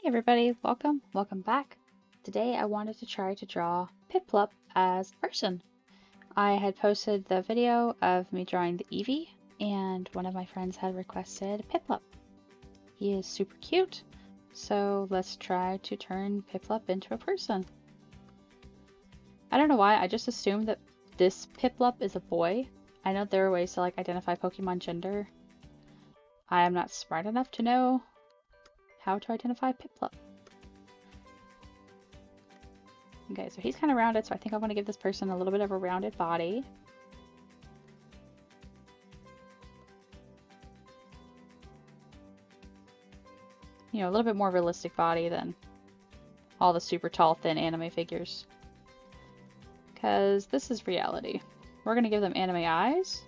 Hey everybody, welcome back. Today I wanted to try to draw Piplup as a person. I had posted the video of me drawing the Eevee, and one of my friends had requested Piplup. He is super cute, so let's try to turn Piplup into a person. I don't know why, I just assumed that this Piplup is a boy. I know there are ways to identify Pokemon gender. I am not smart enough to know how to identify Piplup. Okay, so he's kind of rounded, so I think I want to give this person a little bit of a rounded body. You know, a little bit more realistic body than all the super tall, thin anime figures. Because this is reality. We're going to give them anime eyes,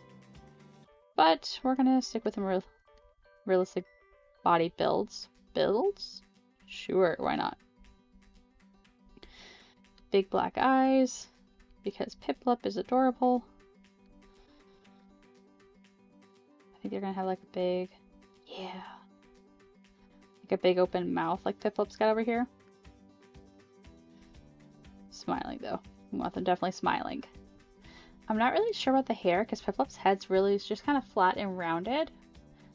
but we're going to stick with them realistic body builds. Builds? Sure, why not? Big black eyes, because Piplup is adorable. I think they're gonna have like a big, like a big open mouth like Piplup's got over here. Smiling though. I want them definitely smiling. I'm not really sure about the hair because Piplup's head's really just kind of flat and rounded.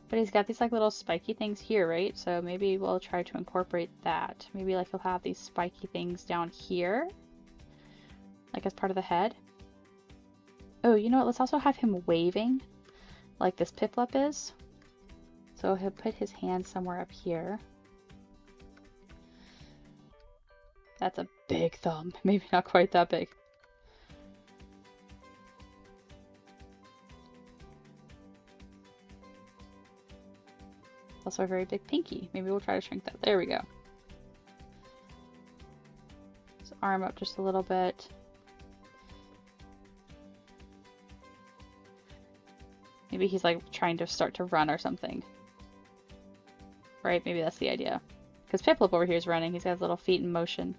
But he's got these like little spiky things here, right? So maybe we'll try to incorporate that. Maybe like he'll have these spiky things down here. Like as part of the head. Oh, you know what? Let's also have him waving like this Piplup is. So he'll put his hand somewhere up here. That's a big thumb. Maybe not quite that big. Also a very big pinky. Maybe we'll try to shrink that. There we go. His arm up just a little bit. Maybe he's like trying to start to run or something. Right? Maybe that's the idea. Because Piplup over here is running. He's got his little feet in motion.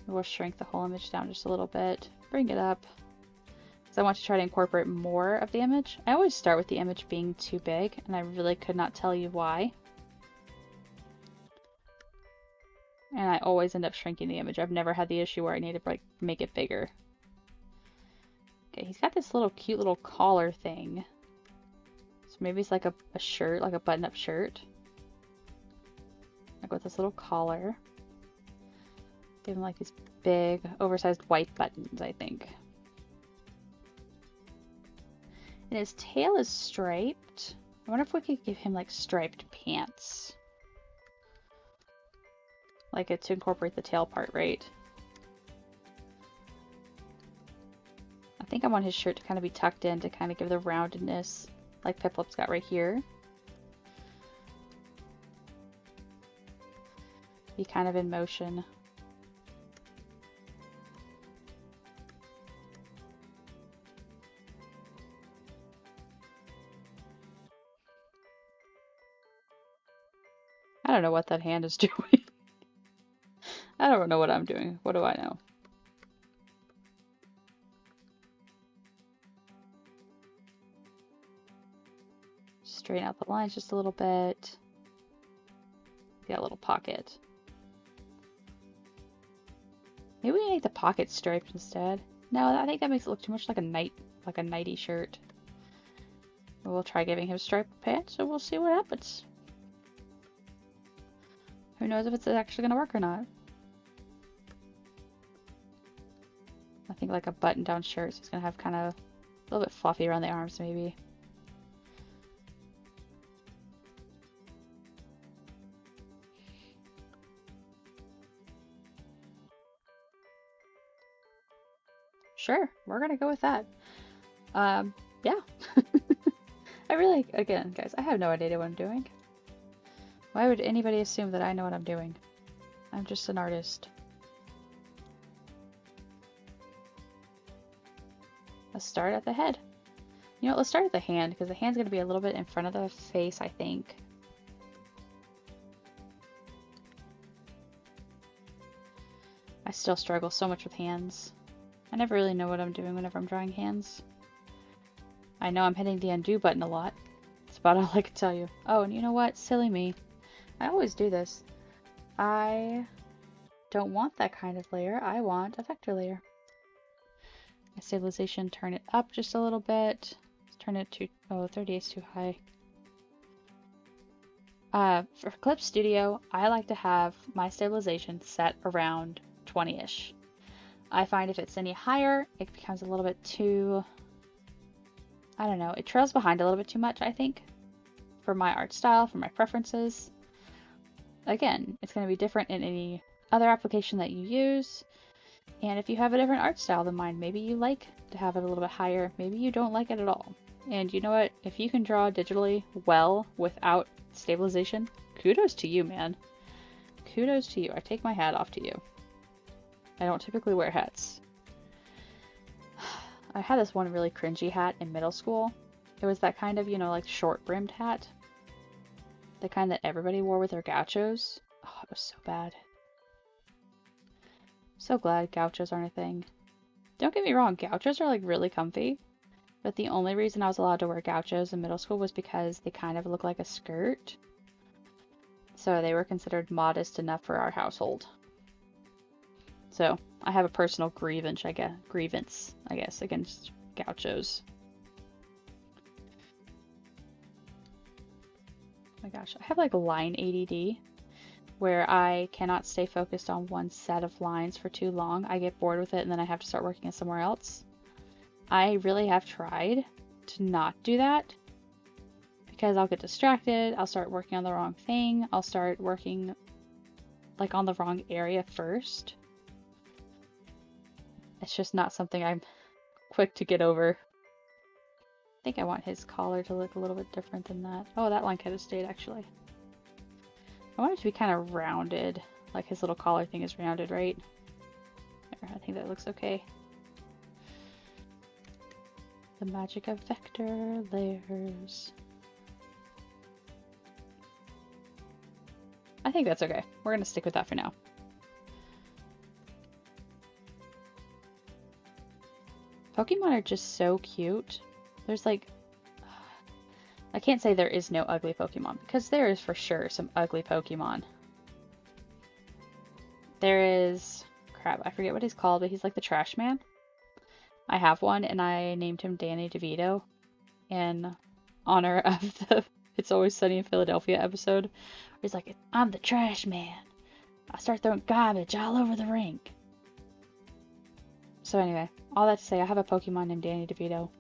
We'll shrink the whole image down just a little bit. Bring it up. Because I want to try to incorporate more of the image. I always start with the image being too big, and I really could not tell you why. And I always end up shrinking the image. I've never had the issue where I need to like make it bigger. Okay, he's got this little cute little collar thing. So maybe it's like a shirt, like a button-up shirt. Like with this little collar. Give him like these big, oversized white buttons, I think. And his tail is striped. I wonder if we could give him like striped pants. Like it to incorporate the tail part, right? I think I want his shirt to kind of be tucked in to kind of give the roundedness like Piplup's got right here. Be kind of in motion. I don't know what that hand is doing. I don't know what I'm doing. What do I know? Straighten out the lines just a little bit. Got a little pocket. Maybe we make the pocket striped instead. No, I think that makes it look too much like a nighty shirt. We'll try giving him striped pants, and we'll see what happens. Who knows if it's actually gonna work or not. I think like a button-down shirt, so it's gonna have kind of a little bit fluffy around the arms, maybe. Sure, we're gonna go with that. Yeah. I really, again, guys, I have no idea what I'm doing. Why would anybody assume that I know what I'm doing? I'm just an artist. Let's start at the head. You know what, let's start at the hand, because the hand's gonna be a little bit in front of the face, I think. I still struggle so much with hands. I never really know what I'm doing whenever I'm drawing hands. I know I'm hitting the undo button a lot. That's about all I can tell you. Oh, and you know what? Silly me. I always do this. I don't want that kind of layer. I want a vector layer. My stabilization, turn it up just a little bit. Let's turn it to, oh, 38 is too high. For Clip Studio, I like to have my stabilization set around 20-ish. I find if it's any higher, it becomes a little bit too, I don't know, it trails behind a little bit too much, I think, for my art style, for my preferences. Again, it's going to be different in any other application that you use. And if you have a different art style than mine, maybe you like to have it a little bit higher, maybe you don't like it at all. And you know what? If you can draw digitally well without stabilization, kudos to you, man. Kudos to you. I take my hat off to you. I don't typically wear hats. I had this one really cringy hat in middle school. It was that kind of, you know, like short-brimmed hat. The kind that everybody wore with their gauchos. Oh, it was so bad. So glad gauchos aren't a thing. Don't get me wrong, gauchos are like really comfy. But the only reason I was allowed to wear gauchos in middle school was because they kind of look like a skirt. So they were considered modest enough for our household. So I have a personal grievance, I guess, against gauchos. Oh my gosh, I have like line ADD where I cannot stay focused on one set of lines for too long. I get bored with it and then I have to start working somewhere else. I really have tried to not do that because I'll get distracted, I'll start working on the wrong thing, I'll start working like on the wrong area first. It's just not something I'm quick to get over. I think I want his collar to look a little bit different than that. Oh, that line kind of stayed actually. I want it to be kind of rounded, like his little collar thing is rounded, right? There, I think that looks okay. The magic of vector layers. I think that's okay. We're gonna stick with that for now. Pokemon are just so cute. There's like, I can't say there is no ugly Pokemon, because there is for sure some ugly Pokemon. There is, crap, I forget what he's called, but he's like the trash man. I have one, and I named him Danny DeVito in honor of the It's Always Sunny in Philadelphia episode. Where he's like, I'm the trash man. I start throwing garbage all over the rink. So anyway, all that to say, I have a Pokemon named Danny DeVito.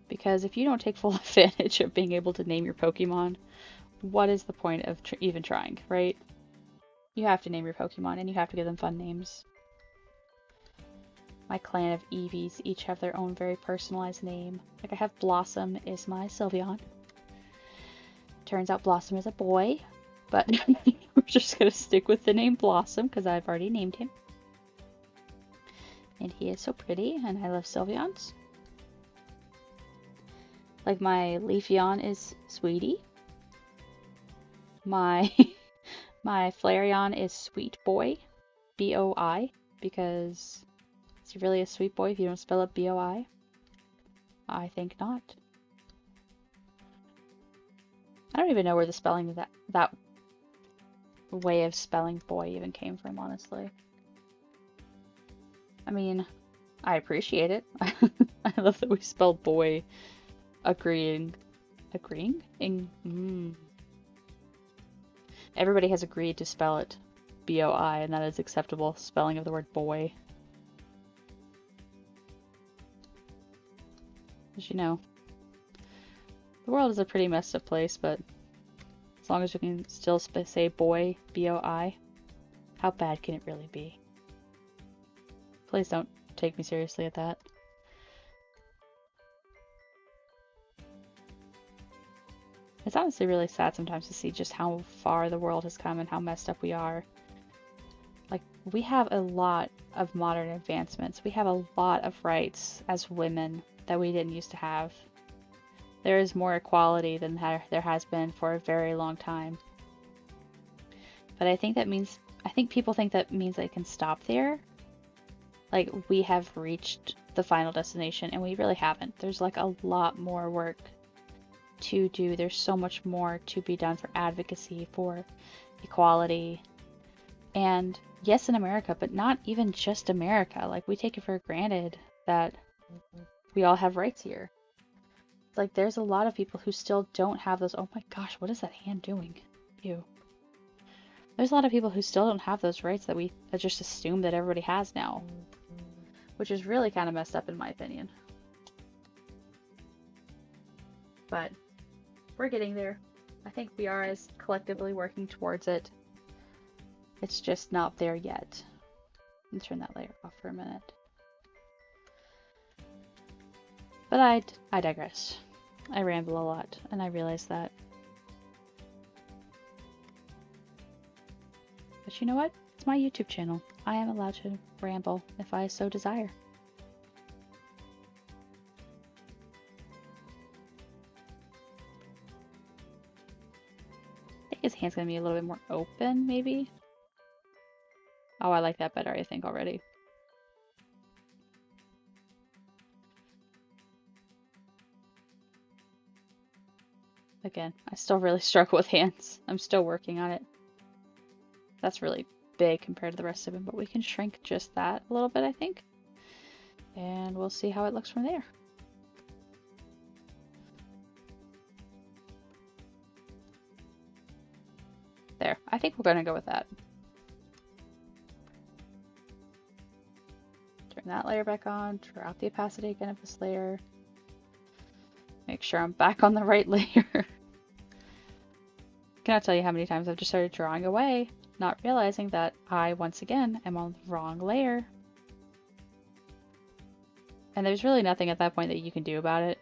Because if you don't take full advantage of being able to name your Pokemon, what is the point of even trying, right? You have to name your Pokemon, and you have to give them fun names. My clan of Eevees each have their own very personalized name. Like I have Blossom is my Sylveon. Turns out Blossom is a boy, but we're just gonna stick with the name Blossom because I've already named him. And he is so pretty, and I love Sylveons. Like my Leafeon is Sweetie. My my Flareon is Sweet Boy, B-O-I, because is he really a sweet boy if you don't spell it B-O-I? I think not. I don't even know where the spelling of that way of spelling boy even came from, honestly. I mean, I appreciate it. I love that we spelled boy agreeing. Everybody has agreed to spell it B-O-I, and that is acceptable spelling of the word boy. As you know, the world is a pretty messed up place, but as long as we can still say boy, B-O-I, how bad can it really be? Please don't take me seriously at that. It's honestly really sad sometimes to see just how far the world has come and how messed up we are. Like, we have a lot of modern advancements. We have a lot of rights as women that we didn't used to have. There is more equality than there has been for a very long time. But I think people think that means they can stop there. Like, we have reached the final destination, and we really haven't. There's like a lot more work to do. There's so much more to be done for advocacy, for equality. And yes, in America, but not even just America. Like, we take it for granted that we all have rights here. Like, there's a lot of people who still don't have those. Oh my gosh, what is that hand doing? Ew. There's a lot of people who still don't have those rights that we just assume that everybody has now, which is really kind of messed up in my opinion. But we're getting there. I think we are as collectively working towards it. It's just not there yet. Let me turn that layer off for a minute. But I digress. I ramble a lot, and I realize that. But you know what? It's my YouTube channel. I am allowed to ramble if I so desire. I think his hand's gonna be a little bit more open, maybe. Oh, I like that better, I think, already. Again, I still really struggle with hands. I'm still working on it. That's really big compared to the rest of him, but we can shrink just that a little bit, I think. And we'll see how it looks from there. There, I think we're gonna go with that. Turn that layer back on, drop the opacity again of this layer. Make sure I'm back on the right layer. Cannot tell you how many times I've just started drawing away, not realizing that I, once again, am on the wrong layer. And there's really nothing at that point that you can do about it,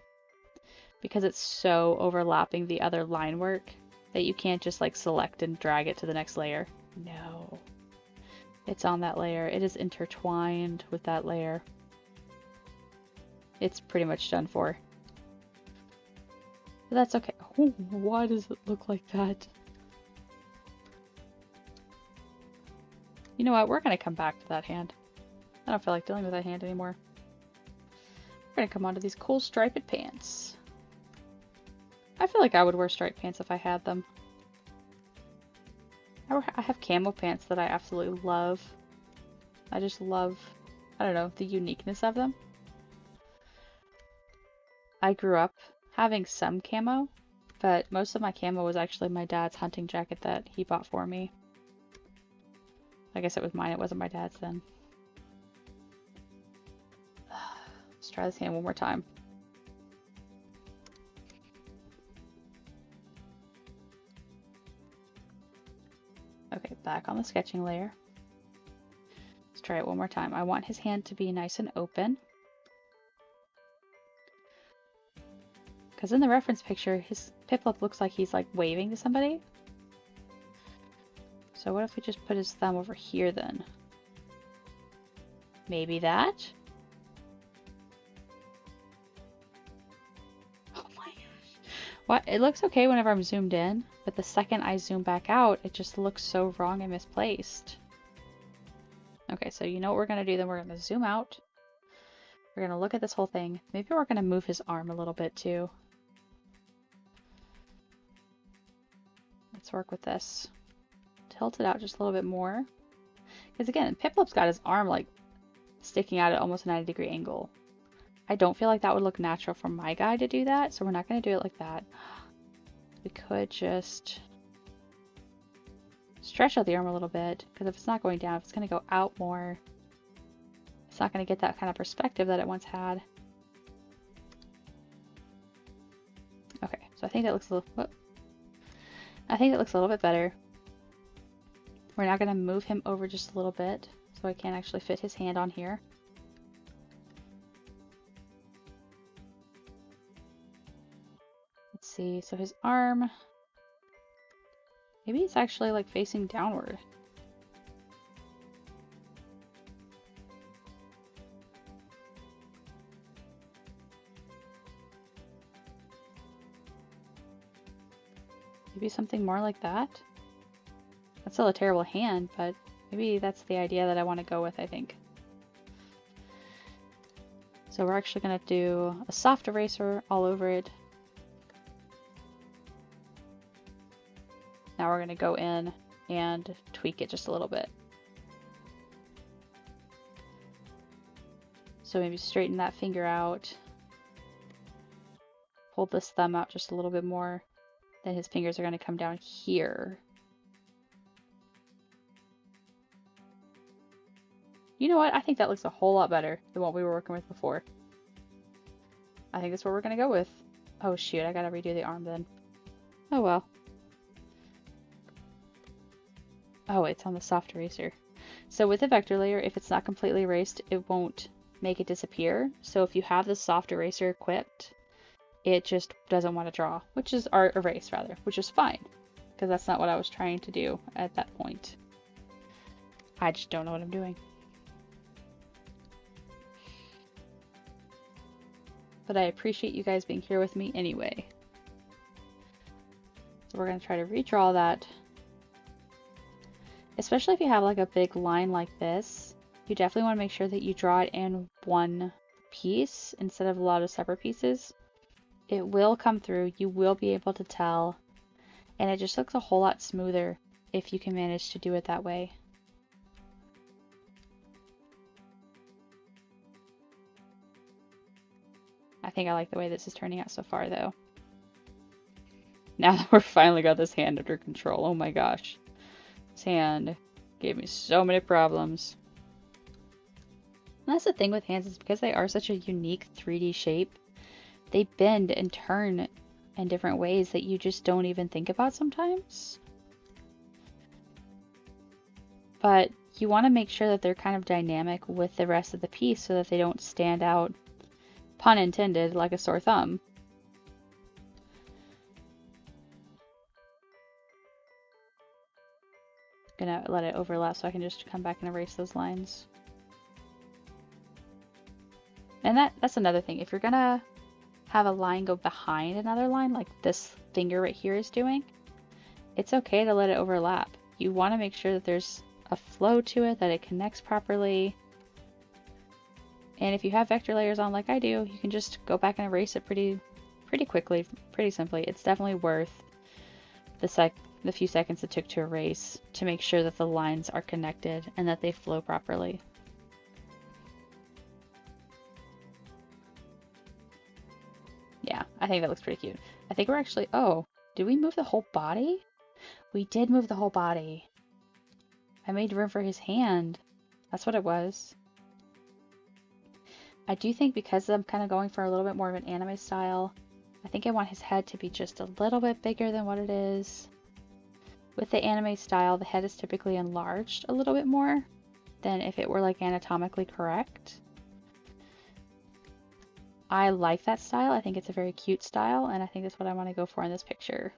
because it's so overlapping the other line work that you can't just like select and drag it to the next layer. No. It's on that layer. It is intertwined with that layer. It's pretty much done for. But that's okay. Oh, why does it look like that? You know what? We're going to come back to that hand. I don't feel like dealing with that hand anymore. We're going to come onto these cool striped pants. I feel like I would wear striped pants if I had them. I have camo pants that I absolutely love. I just love, I don't know, the uniqueness of them. I grew up having some camo, but most of my camo was actually my dad's hunting jacket that he bought for me. I guess it was mine, it wasn't my dad's then. Let's try this hand one more time. Okay, back on the sketching layer. Let's try it one more time. I want his hand to be nice and open. Because in the reference picture, his Piplup looks like he's like waving to somebody. So what if we just put his thumb over here then? Maybe that? Oh my gosh. What? It looks okay whenever I'm zoomed in, but the second I zoom back out, it just looks so wrong and misplaced. Okay, so you know what we're going to do then? We're going to zoom out. We're going to look at this whole thing. Maybe we're going to move his arm a little bit too. Let's work with this. Tilt it out just a little bit more. Because again, Piplup's got his arm like sticking out at almost a 90-degree angle. I don't feel like that would look natural for my guy to do that, so we're not going to do it like that. We could just stretch out the arm a little bit, because if it's not going down, if it's going to go out more, it's not going to get that kind of perspective that it once had. Okay, so I think that looks a little, whoop. I think that looks a little bit better. We're now going to move him over just a little bit, so I can actually fit his hand on here. Let's see, so his arm, maybe it's actually like facing downward. Maybe something more like that. That's still a terrible hand, but maybe that's the idea that I want to go with, I think. So we're actually going to do a soft eraser all over it. Now we're going to go in and tweak it just a little bit. So maybe straighten that finger out. Pull this thumb out just a little bit more. Then his fingers are going to come down here. You know what? I think that looks a whole lot better than what we were working with before. I think that's what we're going to go with. Oh shoot, I gotta redo the arm then. Oh well. Oh, it's on the soft eraser. So with the vector layer, if it's not completely erased, it won't make it disappear. So if you have the soft eraser equipped, it just doesn't want to draw, or erase rather, which is fine, because that's not what I was trying to do at that point. I just don't know what I'm doing. But I appreciate you guys being here with me anyway. So we're going to try to redraw that. Especially if you have like a big line like this, you definitely want to make sure that you draw it in one piece instead of a lot of separate pieces. It will come through, you will be able to tell, and it just looks a whole lot smoother if you can manage to do it that way. I think I like the way this is turning out so far though. Now that we've finally got this hand under control, oh my gosh. This hand gave me so many problems. And that's the thing with hands, is because they are such a unique 3D shape, they bend and turn in different ways that you just don't even think about sometimes. But you want to make sure that they're kind of dynamic with the rest of the piece so that they don't stand out, pun intended, like a sore thumb. Gonna let it overlap so I can just come back and erase those lines. And that's another thing. If you're gonna have a line go behind another line, like this finger right here is doing, it's okay to let it overlap. You want to make sure that there's a flow to it, that it connects properly. And if you have vector layers on like I do, you can just go back and erase it pretty quickly, pretty simply. It's definitely worth the few seconds it took to erase to make sure that the lines are connected and that they flow properly. Yeah, I think that looks pretty cute. I think we're actually, oh, did we move the whole body? We did move the whole body. I made room for his hand. That's what it was. I do think because I'm kind of going for a little bit more of an anime style, I think I want his head to be just a little bit bigger than what it is. With the anime style, the head is typically enlarged a little bit more than if it were like anatomically correct. I like that style. I think it's a very cute style, and I think that's what I want to go for in this picture.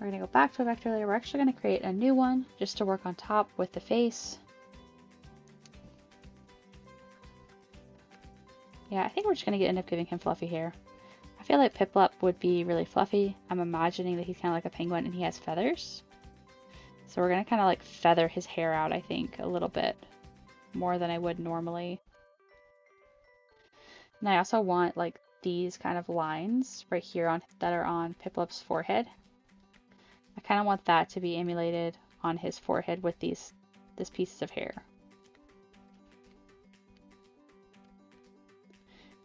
We're going to go back to a vector layer. We're actually going to create a new one just to work on top with the face. Yeah, I think we're just going to end up giving him fluffy hair. I feel like Piplup would be really fluffy. I'm imagining that he's kind of like a penguin and he has feathers. So we're going to kind of like feather his hair out, I think, a little bit more than I would normally. And I also want like these kind of lines right here that are on Piplup's forehead. I kind of want that to be emulated on his forehead with this pieces of hair.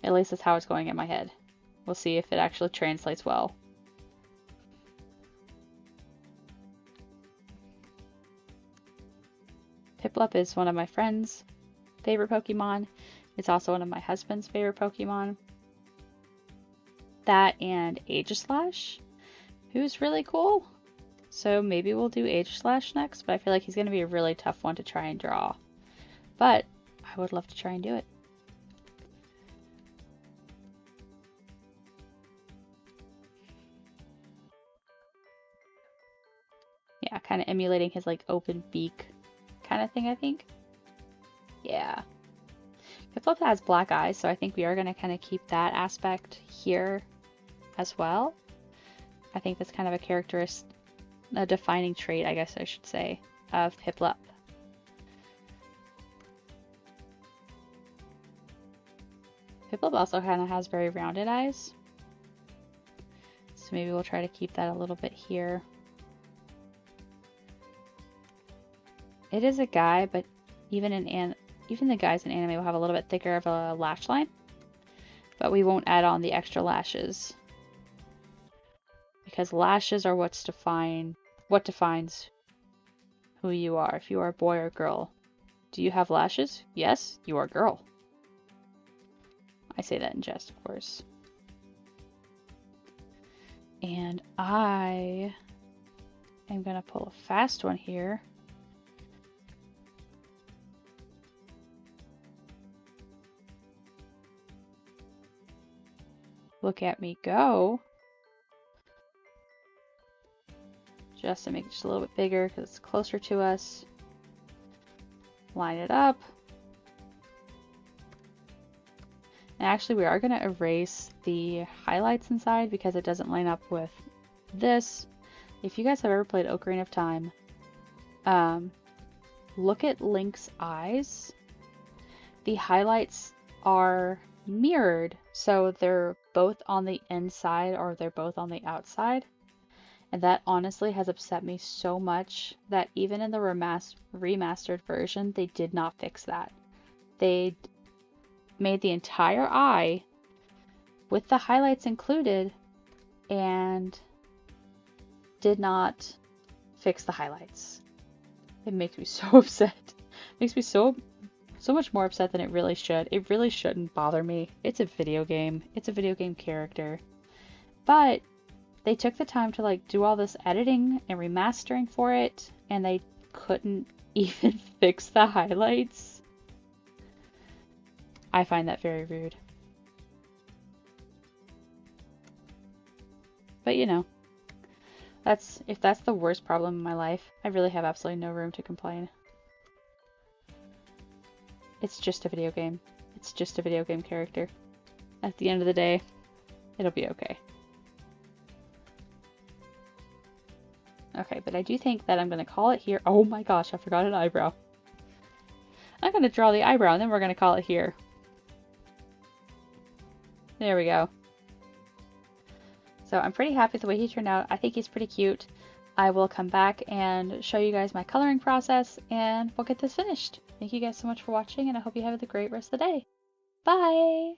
At least that's how it's going in my head. We'll see if it actually translates well. Piplup is one of my friend's favorite Pokemon. It's also one of my husband's favorite Pokemon. That and Aegislash, who's really cool. So maybe we'll do Aegislash next, but I feel like he's going to be a really tough one to try and draw. But I would love to try and do it. Yeah, kind of emulating his like open beak kind of thing, I think. Yeah. Piplup has black eyes, so I think we are going to kind of keep that aspect here as well. I think that's kind of a defining trait, I guess I should say, of Piplup. Piplup also kind of has very rounded eyes. So maybe we'll try to keep that a little bit here. It is a guy, but even the guys in anime will have a little bit thicker of a lash line. But we won't add on the extra lashes. Because lashes are what defines who you are, if you are a boy or girl. Do you have lashes? Yes, you are a girl. I say that in jest, of course. And I am going to pull a fast one here. Look at me go. Just to make it just a little bit bigger because it's closer to us. Line it up. And actually, we are going to erase the highlights inside because it doesn't line up with this. If you guys have ever played Ocarina of Time, look at Link's eyes. The highlights are mirrored, so they're both on the inside or they're both on the outside. And that honestly has upset me so much that even in the remastered version, they did not fix that. They made the entire eye with the highlights included and did not fix the highlights. It makes me so upset. It makes me so much more upset than it really should. It really shouldn't bother me. It's a video game. It's a video game character. But they took the time to like do all this editing and remastering for it, and they couldn't even fix the highlights. I find that very rude. But you know, if that's the worst problem in my life, I really have absolutely no room to complain. It's just a video game. It's just a video game character. At the end of the day, it'll be okay. Okay, but I do think that I'm going to call it here. Oh my gosh, I forgot an eyebrow. I'm going to draw the eyebrow and then we're going to call it here. There we go. So I'm pretty happy with the way he turned out. I think he's pretty cute. I will come back and show you guys my coloring process and we'll get this finished. Thank you guys so much for watching and I hope you have a great rest of the day. Bye!